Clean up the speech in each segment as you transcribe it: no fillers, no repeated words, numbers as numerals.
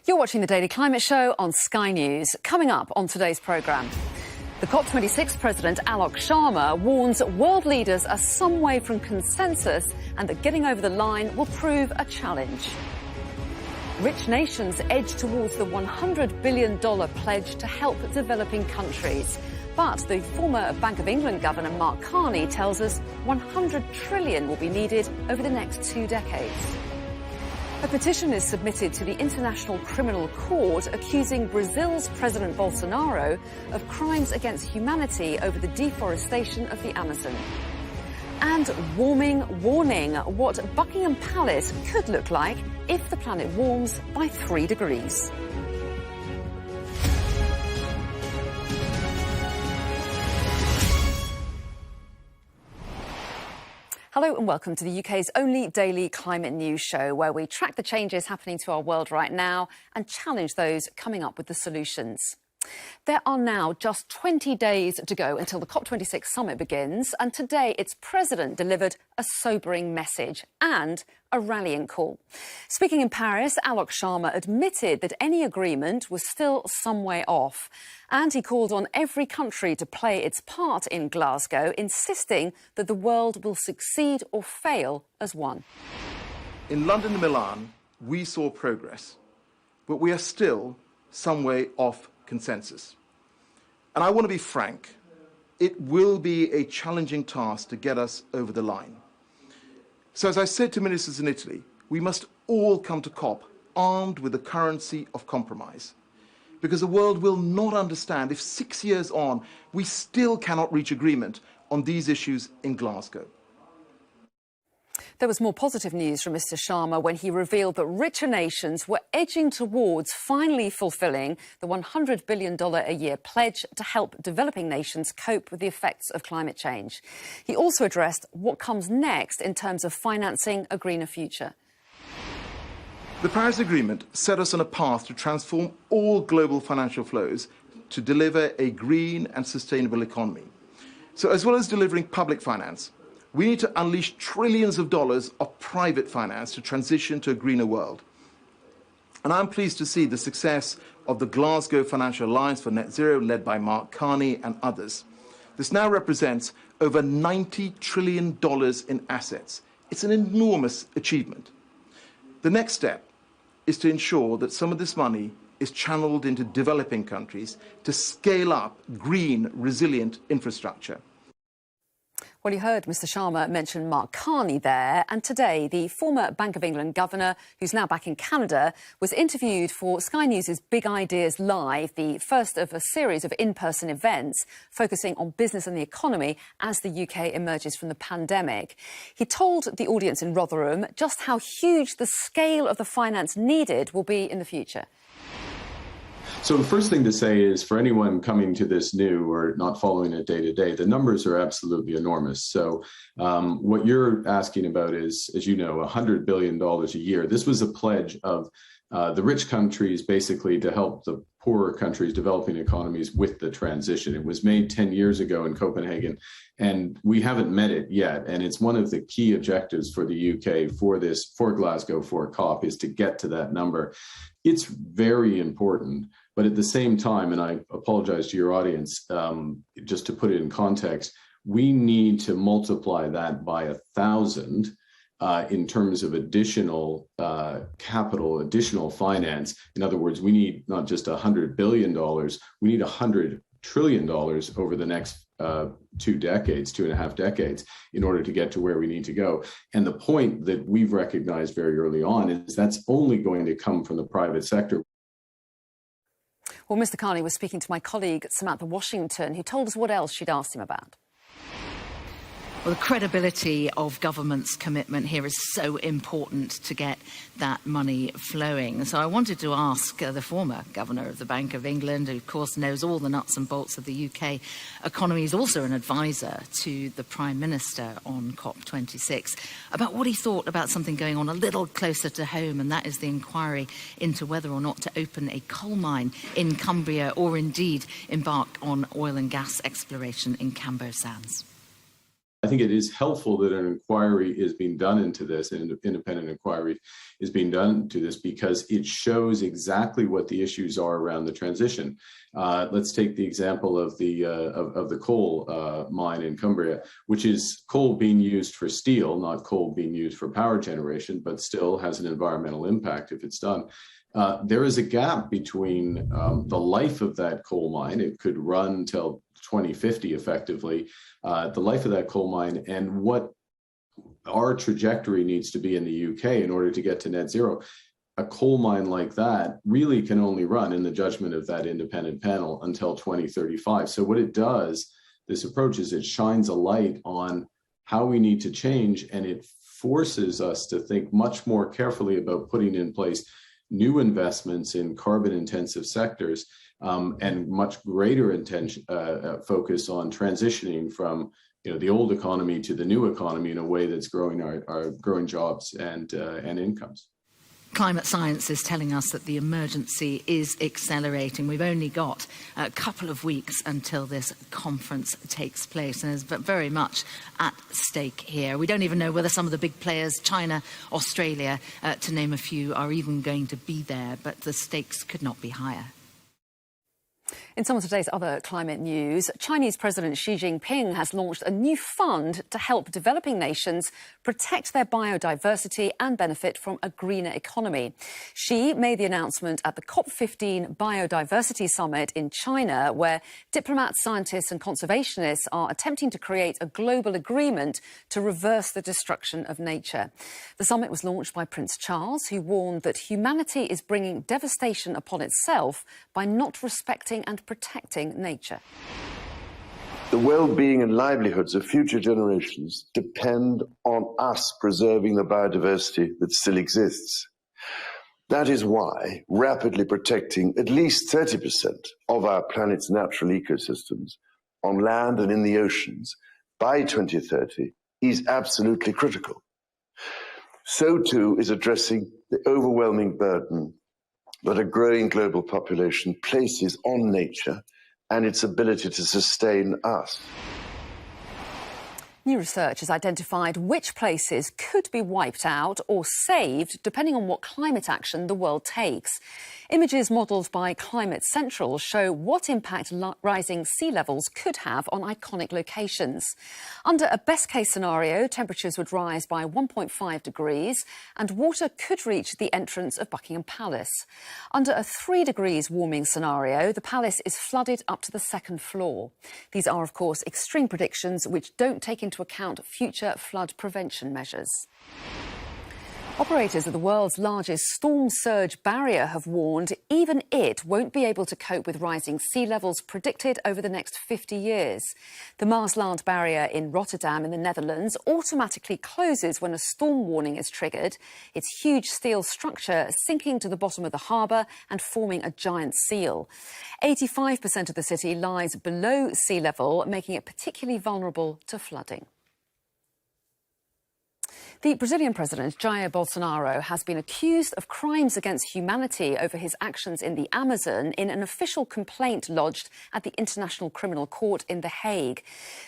You're watching the Daily Climate Show on Sky News. Coming up on today's programme, the COP26 President Alok Sharma warns world leaders are some way from consensus and that getting over the line will prove a challenge. Rich nations edge towards the $100 billion pledge to help developing countries. But the former Bank of England Governor Mark Carney tells us $100 trillion will be needed over the next 2 decades. A petition is submitted to the International Criminal Court accusing Brazil's President Bolsonaro of crimes against humanity over the deforestation of the Amazon. And warming warning, what Buckingham Palace could look like if the planet warms by 3 degrees. Hello and welcome to the UK's only daily climate news show, where we track the changes happening to our world right now and challenge those coming up with the solutions. There are now just 20 days to go until the COP26 summit begins, and today its president delivered a sobering message and a rallying call. Speaking in Paris, Alok Sharma admitted that any agreement was still some way off, and he called on every country to play its part in Glasgow, insisting that the world will succeed or fail as one. In London and Milan, we saw progress, but we are still some way off consensus. And I want to be frank, it will be a challenging task to get us over the line. So as I said to ministers in Italy, we must all come to COP armed with the currency of compromise, because the world will not understand if 6 years on we still cannot reach agreement on these issues in Glasgow. There was more positive news from Mr. Sharma when he revealed that richer nations were edging towards finally fulfilling the $100 billion a year pledge to help developing nations cope with the effects of climate change. He also addressed what comes next in terms of financing a greener future. The Paris Agreement set us on a path to transform all global financial flows to deliver a green and sustainable economy. So as well as delivering public finance, we need to unleash trillions of dollars of private finance to transition to a greener world. And I'm pleased to see the success of the Glasgow Financial Alliance for Net Zero, led by Mark Carney and others. This now represents over $90 trillion in assets. It's an enormous achievement. The next step is to ensure that some of this money is channeled into developing countries to scale up green, resilient infrastructure. Well, you heard Mr. Sharma mention Mark Carney there, and today the former Bank of England governor, who's now back in Canada, was interviewed for Sky News' Big Ideas Live, the first of a series of in-person events focusing on business and the economy as the UK emerges from the pandemic. He told the audience in Rotherham just how huge the scale of the finance needed will be in the future. So the first thing to say is, for anyone coming to this new or not following it day to day, the numbers are absolutely enormous. So what you're asking about is, as you know, $100 billion a year. This was a pledge of the rich countries basically to help the poorer countries, developing economies, with the transition. It was made 10 years ago in Copenhagen, and we haven't met it yet. And it's one of the key objectives for the UK for Glasgow, for COP, is to get to that number. It's very important. But at the same time, and I apologize to your audience, just to put it in context, we need to multiply that by 1,000 in terms of additional capital, additional finance. In other words, we need not just $100 billion, we need $100 trillion over the next 2 decades, 2.5 decades, in order to get to where we need to go. And the point that we've recognized very early on is that's only going to come from the private sector. Well, Mr. Carney was speaking to my colleague Samantha Washington, who told us what else she'd asked him about. Well, the credibility of government's commitment here is so important to get that money flowing. So I wanted to ask the former governor of the Bank of England, who of course knows all the nuts and bolts of the UK economy, is also an advisor to the Prime Minister on COP26, about what he thought about something going on a little closer to home, and that is the inquiry into whether or not to open a coal mine in Cumbria or indeed embark on oil and gas exploration in Cambo Sands. I think it is helpful that an inquiry is being done into this, an independent inquiry is being done into this, because it shows exactly what the issues are around the transition. Let's take the example of the coal mine in Cumbria, which is coal being used for steel, not coal being used for power generation, but still has an environmental impact if it's done. There is a gap between the life of that coal mine. It could run till 2050 effectively, the life of that coal mine, and what our trajectory needs to be in the UK in order to get to net zero. A coal mine like that really can only run, in the judgment of that independent panel, until 2035. So what it does, this approach, is it shines a light on how we need to change, and it forces us to think much more carefully about putting in place new investments in carbon-intensive sectors, and much greater focus on transitioning from the old economy to the new economy in a way that's growing our growing jobs and incomes. Climate science is telling us that the emergency is accelerating. We've only got a couple of weeks until this conference takes place, and there's very much at stake here. We don't even know whether some of the big players, China, Australia, to name a few, are even going to be there, but the stakes could not be higher. In some of today's other climate news, Chinese President Xi Jinping has launched a new fund to help developing nations protect their biodiversity and benefit from a greener economy. Xi made the announcement at the COP26 Biodiversity Summit in China, where diplomats, scientists and conservationists are attempting to create a global agreement to reverse the destruction of nature. The summit was launched by Prince Charles, who warned that humanity is bringing devastation upon itself by not respecting and protecting nature. The well-being and livelihoods of future generations depend on us preserving the biodiversity that still exists. That is why rapidly protecting at least 30% of our planet's natural ecosystems on land and in the oceans by 2030 is absolutely critical. So too is addressing the overwhelming burden that a growing global population places on nature and its ability to sustain us. New research has identified which places could be wiped out or saved depending on what climate action the world takes. Images modelled by Climate Central show what impact rising sea levels could have on iconic locations. Under a best-case scenario, temperatures would rise by 1.5 degrees and water could reach the entrance of Buckingham Palace. Under a 3 degrees warming scenario, the palace is flooded up to the second floor. These are, of course, extreme predictions which don't take into account future flood prevention measures. Operators of the world's largest storm surge barrier have warned even it won't be able to cope with rising sea levels predicted over the next 50 years. The Maasland barrier in Rotterdam in the Netherlands automatically closes when a storm warning is triggered, its huge steel structure sinking to the bottom of the harbour and forming a giant seal. 85% of the city lies below sea level, making it particularly vulnerable to flooding. The Brazilian president, Jair Bolsonaro, has been accused of crimes against humanity over his actions in the Amazon in an official complaint lodged at the International Criminal Court in The Hague.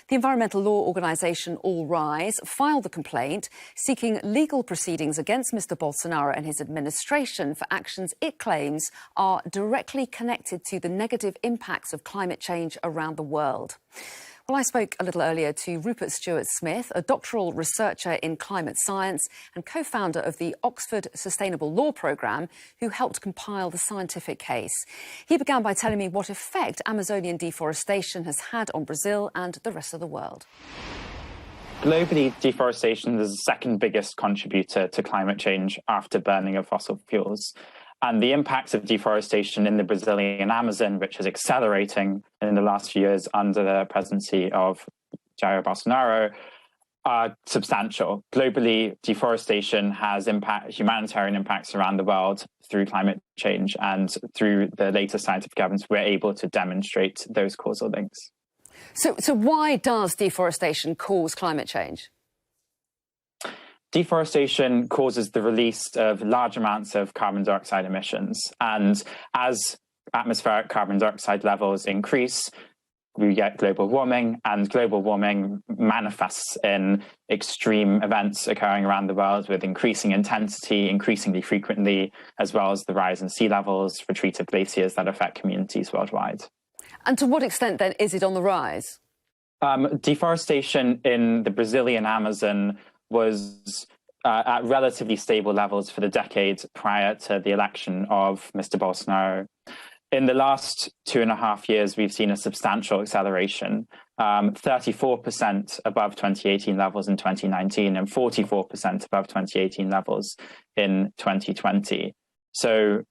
The environmental law organisation All Rise filed the complaint, seeking legal proceedings against Mr Bolsonaro and his administration for actions it claims are directly connected to the negative impacts of climate change around the world. Well, I spoke a little earlier to Rupert Stewart-Smith, a doctoral researcher in climate science and co-founder of the Oxford Sustainable Law Programme, who helped compile the scientific case. He began by telling me what effect Amazonian deforestation has had on Brazil and the rest of the world. Globally, deforestation is the second biggest contributor to climate change after burning of fossil fuels. And the impacts of deforestation in the Brazilian Amazon, which is accelerating in the last few years under the presidency of Jair Bolsonaro, are substantial. Globally, deforestation has humanitarian impacts around the world through climate change, and through the latest scientific evidence, we're able to demonstrate those causal links. So why does deforestation cause climate change? Deforestation causes the release of large amounts of carbon dioxide emissions. And as atmospheric carbon dioxide levels increase, we get global warming, and global warming manifests in extreme events occurring around the world with increasing intensity, increasingly frequently, as well as the rise in sea levels, retreat of glaciers that affect communities worldwide. And to what extent, then, is it on the rise? Deforestation in the Brazilian Amazon was at relatively stable levels for the decade prior to the election of Mr. Bolsonaro. In the last 2.5 years, we've seen a substantial acceleration, 34% above 2018 levels in 2019 and 44% above 2018 levels in 2020. So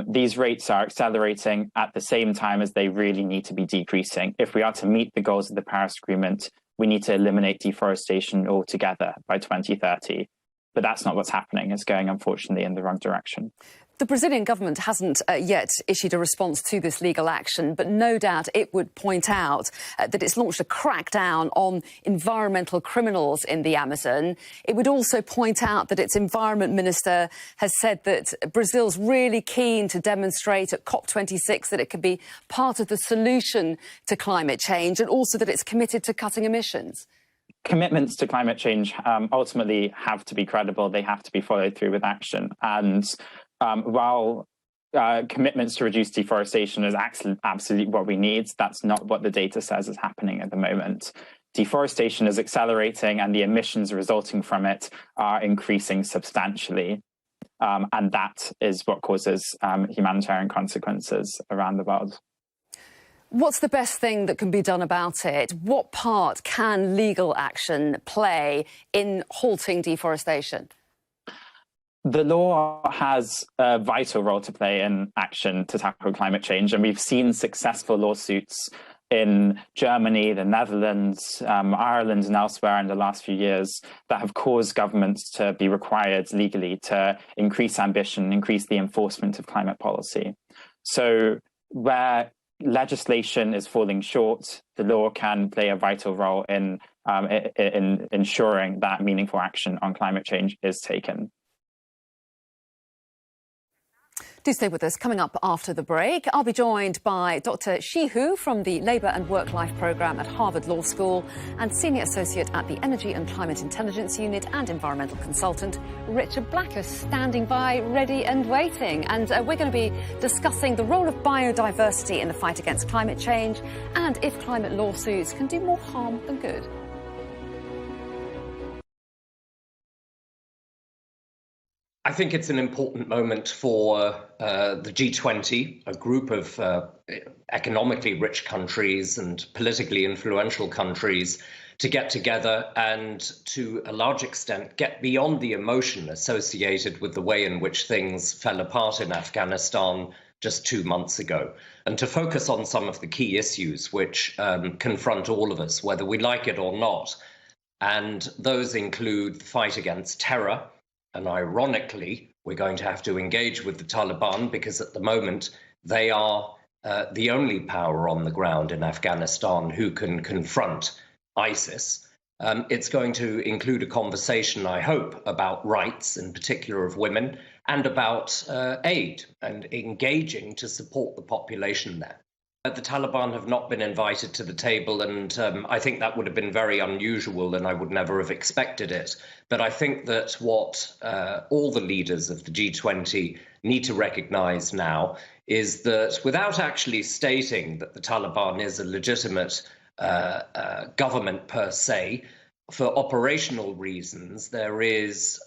these rates are accelerating at the same time as they really need to be decreasing. If we are to meet the goals of the Paris Agreement, we need to eliminate deforestation altogether by 2030. But that's not what's happening. It's going, unfortunately, in the wrong direction. The Brazilian government hasn't yet issued a response to this legal action, but no doubt it would point out that it's launched a crackdown on environmental criminals in the Amazon. It would also point out that its environment minister has said that Brazil's really keen to demonstrate at COP26 that it can be part of the solution to climate change, and also that it's committed to cutting emissions. Commitments to climate change ultimately have to be credible. They have to be followed through with action. And while commitments to reduce deforestation is absolutely what we need, that's not what the data says is happening at the moment. Deforestation is accelerating and the emissions resulting from it are increasing substantially. And that is what causes humanitarian consequences around the world. What's the best thing that can be done about it? What part can legal action play in halting deforestation? The law has a vital role to play in action to tackle climate change, and we've seen successful lawsuits in Germany, the Netherlands, Ireland and elsewhere in the last few years that have caused governments to be required legally to increase ambition, increase the enforcement of climate policy. So where legislation is falling short, the law can play a vital role in ensuring that meaningful action on climate change is taken. Do stay with us. Coming up after the break, I'll be joined by Dr. Shi Hu from the Labour and Work-Life Programme at Harvard Law School and Senior Associate at the Energy and Climate Intelligence Unit and Environmental Consultant Richard Blacker, standing by, ready and waiting. And we're going to be discussing the role of biodiversity in the fight against climate change and if climate lawsuits can do more harm than good. I think it's an important moment for the G20, a group of economically rich countries and politically influential countries, to get together and, to a large extent, get beyond the emotion associated with the way in which things fell apart in Afghanistan just 2 months ago, and to focus on some of the key issues which confront all of us, whether we like it or not. And those include the fight against terror. And ironically, we're going to have to engage with the Taliban because at the moment they are the only power on the ground in Afghanistan who can confront ISIS. It's going to include a conversation, I hope, about rights, in particular of women, and about aid and engaging to support the population there. The Taliban have not been invited to the table, and I think that would have been very unusual, and I would never have expected it. But I think that what all the leaders of the G20 need to recognise now is that without actually stating that the Taliban is a legitimate government per se, for operational reasons, there is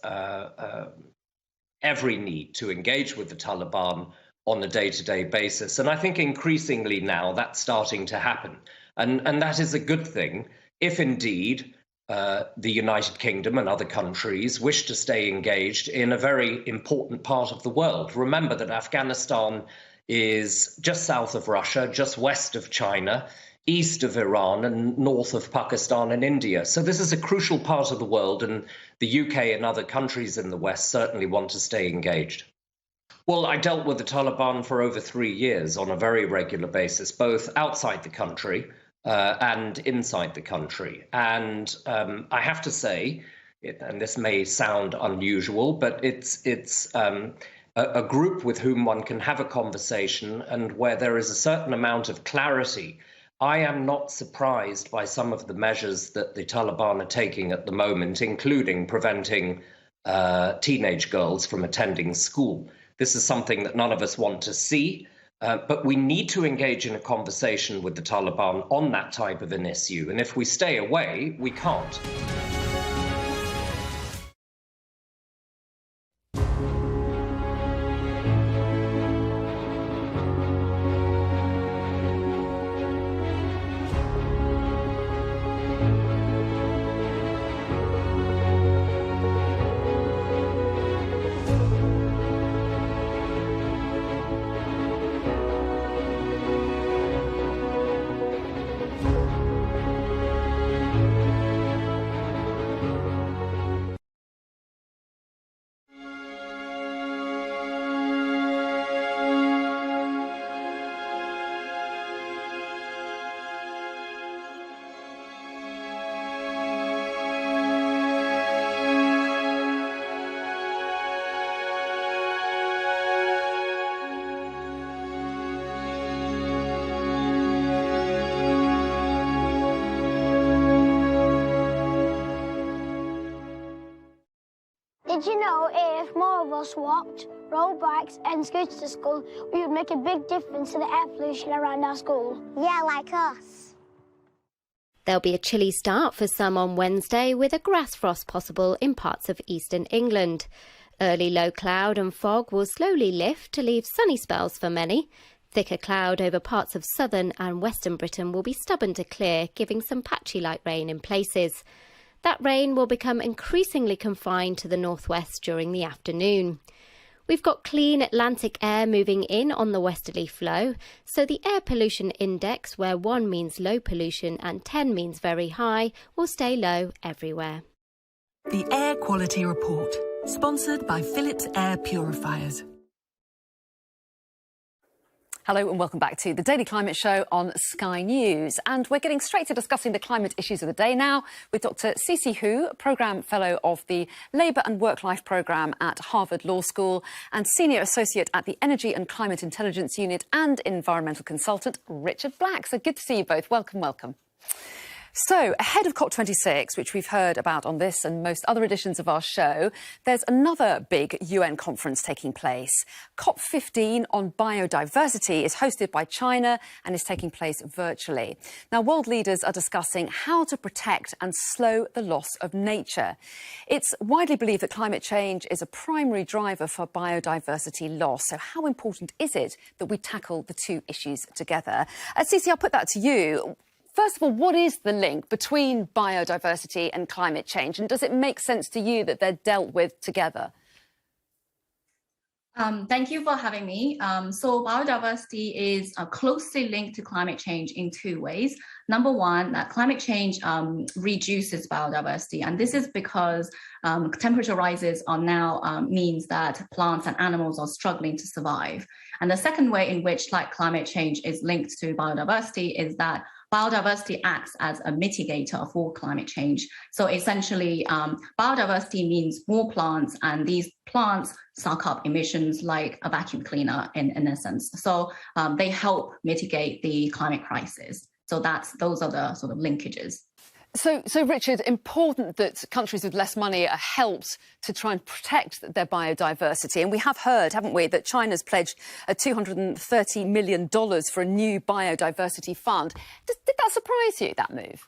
every need to engage with the Taliban on a day-to-day basis. And I think increasingly now that's starting to happen. And that is a good thing if indeed the United Kingdom and other countries wish to stay engaged in a very important part of the world. Remember that Afghanistan is just south of Russia, just west of China, east of Iran and north of Pakistan and India. So this is a crucial part of the world, and the UK and other countries in the West certainly want to stay engaged. Well, I dealt with the Taliban for over 3 years on a very regular basis, both outside the country and inside the country. And I have to say, and this may sound unusual, but it's a group with whom one can have a conversation and where there is a certain amount of clarity I am not surprised by some of the measures that the Taliban are taking at the moment, including preventing teenage girls from attending school. This is something that none of us want to see, but we need to engage in a conversation with the Taliban on that type of an issue. And if we stay away, we can't. Did you know if more of us walked, rode bikes and scooted to school, we would make a big difference to the air pollution around our school? Yeah, like us. There'll be a chilly start for some on Wednesday, with a grass frost possible in parts of eastern England. Early low cloud and fog will slowly lift to leave sunny spells for many. Thicker cloud over parts of southern and western Britain will be stubborn to clear, giving some patchy light rain in places. That rain will become increasingly confined to the northwest during the afternoon. We've got clean Atlantic air moving in on the westerly flow, so the air pollution index, where 1 means low pollution and 10 means very high, will stay low everywhere. The Air Quality Report, sponsored by Philips Air Purifiers. Hello and welcome back to the Daily Climate Show on Sky News. And we're getting straight to discussing the climate issues of the day now with Dr. Cece Hu, Programme Fellow of the Labour and Work-Life Programme at Harvard Law School and Senior Associate at the Energy and Climate Intelligence Unit and Environmental Consultant Richard Black. So good to see you both. Welcome, welcome. So, ahead of COP26, which we've heard about on this and most other editions of our show, there's another big UN conference taking place. COP15 on biodiversity is hosted by China and is taking place virtually. Now, world leaders are discussing how to protect and slow the loss of nature. It's widely believed that climate change is a primary driver for biodiversity loss. So how important is it that we tackle the two issues together? Cece, I'll put that to you. First of all, what is the link between biodiversity and climate change? And does it make sense to you that they're dealt with together? Thank you for having me. So biodiversity is closely linked to climate change in two ways. Number one, that climate change reduces biodiversity. And this is because temperature rises are now means that plants and animals are struggling to survive. And the second way in which climate change is linked to biodiversity is that biodiversity acts as a mitigator for climate change. So essentially, biodiversity means more plants, and these plants suck up emissions like a vacuum cleaner in a sense. So they help mitigate the climate crisis. So those are the sort of linkages. So Richard, important that countries with less money are helped to try and protect their biodiversity. And we have heard, haven't we, that China's pledged $230 million for a new biodiversity fund. Did that surprise you, that move?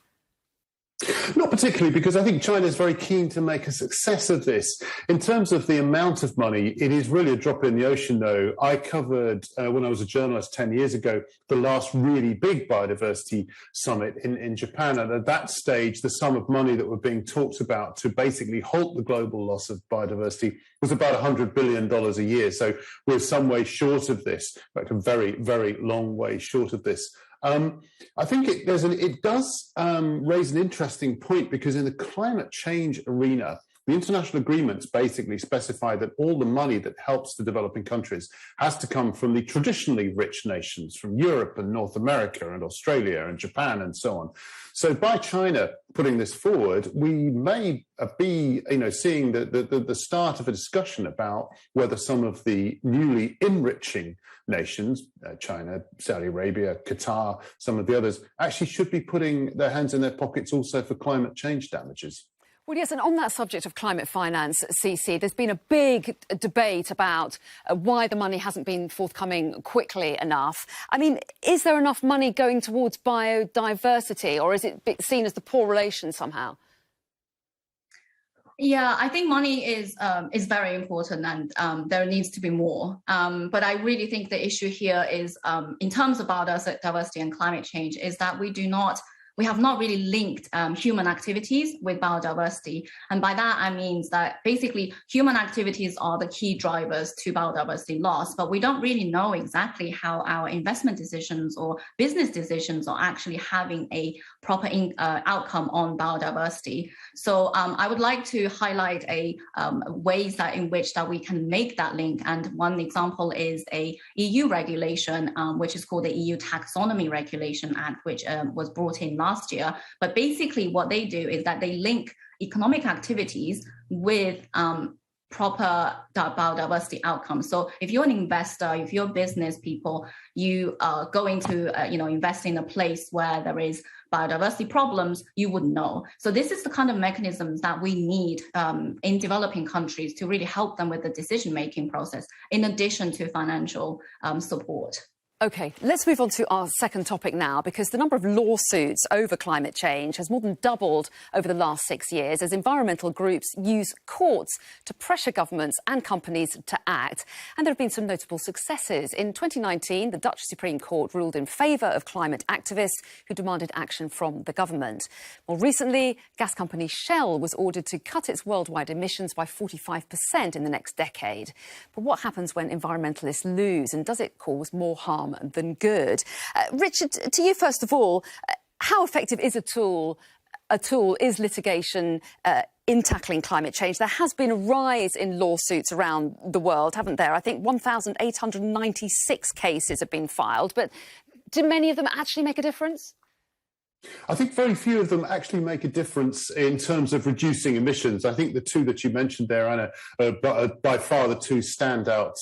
Not particularly, because I think China is very keen to make a success of this. In terms of the amount of money, it is really a drop in the ocean, though. I covered, when I was a journalist 10 years ago, the last really big biodiversity summit in Japan. And at that stage, the sum of money that were being talked about to basically halt the global loss of biodiversity was about $100 billion a year. So we're some way short of this, in fact, a very, very long way short of this. I think it does raise an interesting point, because in the climate change arena, The international agreements basically specify that all the money that helps the developing countries has to come from the traditionally rich nations, from Europe and North America and Australia and Japan and so on. So by China putting this forward, we may be, seeing the start of a discussion about whether some of the newly enriching nations, China, Saudi Arabia, Qatar, some of the others, actually should be putting their hands in their pockets also for climate change damages. Well, yes, and on that subject of climate finance, CC, there's been a big debate about why the money hasn't been forthcoming quickly enough. I mean, is there enough money going towards biodiversity, or is it seen as the poor relation somehow? Yeah, I think money is very important, and there needs to be more. But I really think the issue here is, in terms of biodiversity and climate change, is that we have not really linked human activities with biodiversity. And by that, I mean that basically human activities are the key drivers to biodiversity loss, but we don't really know exactly how our investment decisions or business decisions are actually having a proper outcome on biodiversity. So I would like to highlight ways in which we can make that link. And one example is a EU regulation, which is called the EU Taxonomy Regulation Act, which was brought in last year. But basically what they do is that they link economic activities with proper biodiversity outcomes. So if you're an investor, if you're business people, you are going to invest in a place where there is biodiversity problems, you wouldn't know. So this is the kind of mechanisms that we need in developing countries to really help them with the decision-making process, in addition to financial support. OK, let's move on to our second topic now, because the number of lawsuits over climate change has more than doubled over the last 6 years as environmental groups use courts to pressure governments and companies to act. And there have been some notable successes. In 2019, the Dutch Supreme Court ruled in favour of climate activists who demanded action from the government. More recently, gas company Shell was ordered to cut its worldwide emissions by 45% in the next decade. But what happens when environmentalists lose, and does it cause more harm than good? Richard, to you first of all, how effective is is litigation in tackling climate change? There has been a rise in lawsuits around the world, haven't there? I think 1,896 cases have been filed, but do many of them actually make a difference? I think very few of them actually make a difference in terms of reducing emissions. I think the two that you mentioned there, Anna, are by far the two standout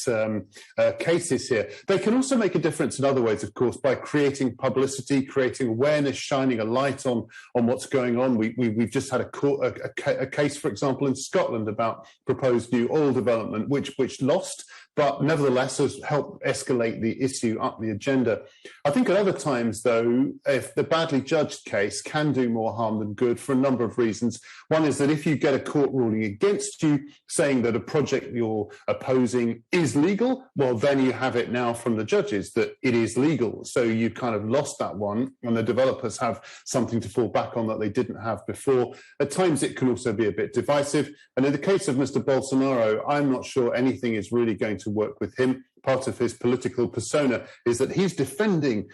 cases here. They can also make a difference in other ways, of course, by creating publicity, creating awareness, shining a light on what's going on. We've just had a case, for example, in Scotland about proposed new oil development, which lost, but nevertheless has helped escalate the issue up the agenda. I think at other times, though, if the badly judged case can do more harm than good for a number of reasons. One is that if you get a court ruling against you saying that a project you're opposing is legal, well, then you have it now from the judges that it is legal. So you kind of lost that one, and the developers have something to fall back on that they didn't have before. At times, it can also be a bit divisive. And in the case of Mr. Bolsonaro, I'm not sure anything is really going to work with him. Part of his political persona is that he's defending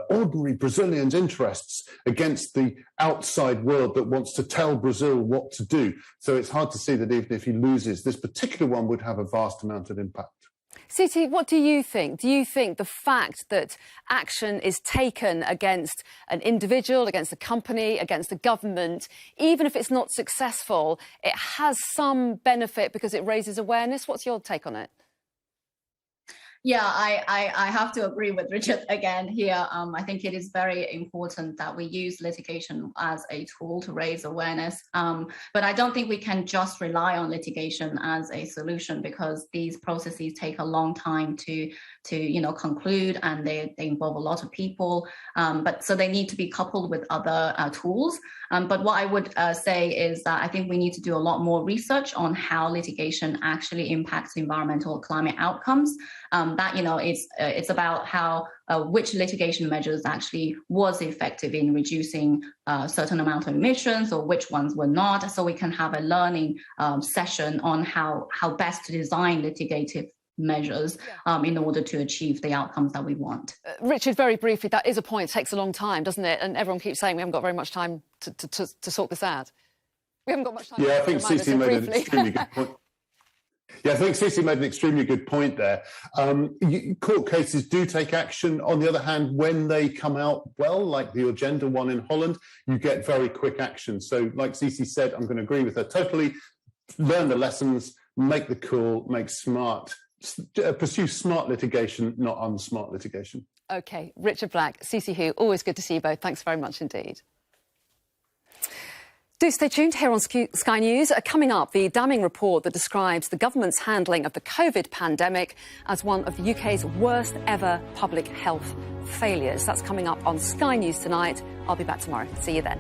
ordinary Brazilians' interests against the outside world that wants to tell Brazil what to do. So it's hard to see that even if he loses, this particular one would have a vast amount of impact. Siti, what do you think? Do you think the fact that action is taken against an individual, against a company, against the government, even if it's not successful, it has some benefit because it raises awareness? What's your take on it? Yeah, I have to agree with Richard again here. I think it is very important that we use litigation as a tool to raise awareness. But I don't think we can just rely on litigation as a solution, because these processes take a long time to conclude, and they involve a lot of people. But so they need to be coupled with other tools. But what I would say is that I think we need to do a lot more research on how litigation actually impacts environmental climate outcomes. It's about how which litigation measures actually was effective in reducing a certain amount of emissions, or which ones were not. So we can have a learning session on how best to design litigative measures in order to achieve the outcomes that we want. Richard, very briefly, that is a point. It takes a long time, doesn't it? And everyone keeps saying we haven't got very much time to sort this out. We haven't got much time. Yeah, I think Cici made an extremely good point. Yeah, I think Cici made an extremely good point there. Court cases do take action. On the other hand, when they come out well, like the Urgenda one in Holland, you get very quick action. So like Cici said, I'm going to agree with her totally. Learn the lessons, make the call, pursue smart litigation, not unsmart litigation. OK, Richard Black, Cici Hu, always good to see you both. Thanks very much indeed. Do stay tuned here on Sky News. Coming up, the damning report that describes the government's handling of the COVID pandemic as one of the UK's worst ever public health failures. That's coming up on Sky News tonight. I'll be back tomorrow. See you then.